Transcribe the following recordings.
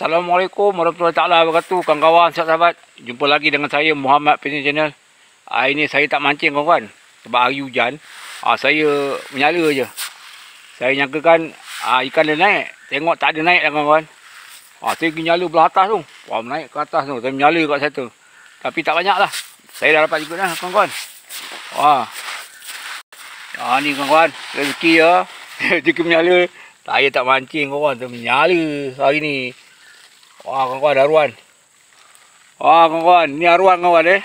Assalamualaikum warahmatullahi taala wabarakatuh, kawan-kawan, sahabat. Jumpa lagi dengan saya Muhammad Fishing Channel. Hari ni saya tak mancing kawan-kawan sebab hari hujan. Saya menyala je. Saya nyangkakan ikan dia naik. Tengok tak ada naik dah kawan-kawan. Saya pergi nyala belah atas tu. Naik ke atas tu. Saya menyala kat situ. Tapi tak banyak lah. Saya dah dapat juga dah kawan-kawan. Ni kawan-kawan, rezeki ya. Rezeki menyala. Saya tak mancing kawan, saya menyala hari ni. Kawan-kawan, aruan. Kawan-kawan, ni aruan kawan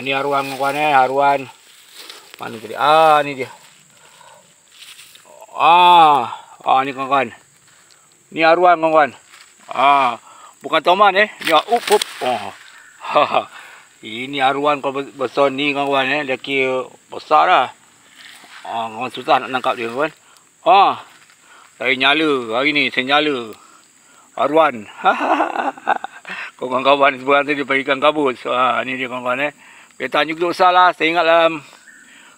ni aruan kawan aruan. Mana tadi? Ni dia. Ni kawan-kawan. Ni aruan kawan-kawan. Bukan toman Ni ini aruan kalau besar ni kawan-kawan dia kira besar dah. Kawan susah nak nangkap dia kawan. Saya nyala hari ni, saya nyala aruan. Kawan-kawan seberang tu dia pergi ikan gabus. Ni dia kawan-kawan Betan juga besar lah. Saya ingat dalam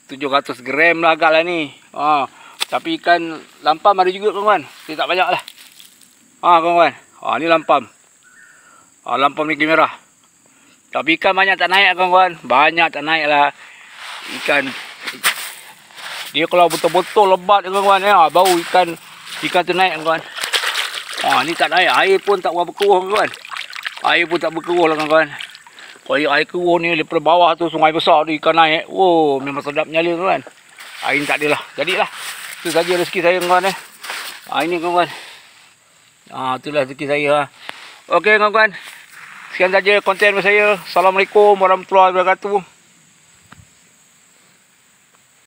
700 gram lah agak lah ni. Tapi ikan lampam ada juga kawan-kawan. Dia tak banyak lah. Kawan-kawan. Ni lampam. Lampam ni merah. Tapi ikan banyak tak naik kawan-kawan. Banyak tak naik lah. Ikan. Dia kalau betul-betul lebat kawan-kawan baru ikan tu naik kawan. Ni tak naik. Air pun tak berapa keruh kawan. Air pun tak berkeruh lah kawan. Kalau air keruh ni daripada bawah tu sungai besar tu ikan naik. Memang sedap nyala kawan. Air ni tak adalah. Jadilah. Itu saja rezeki saya kawan ini kawan. Itulah rezeki saya. Okey kawan-kawan. Sekian saja konten saya. Assalamualaikum warahmatullahi wabarakatuh.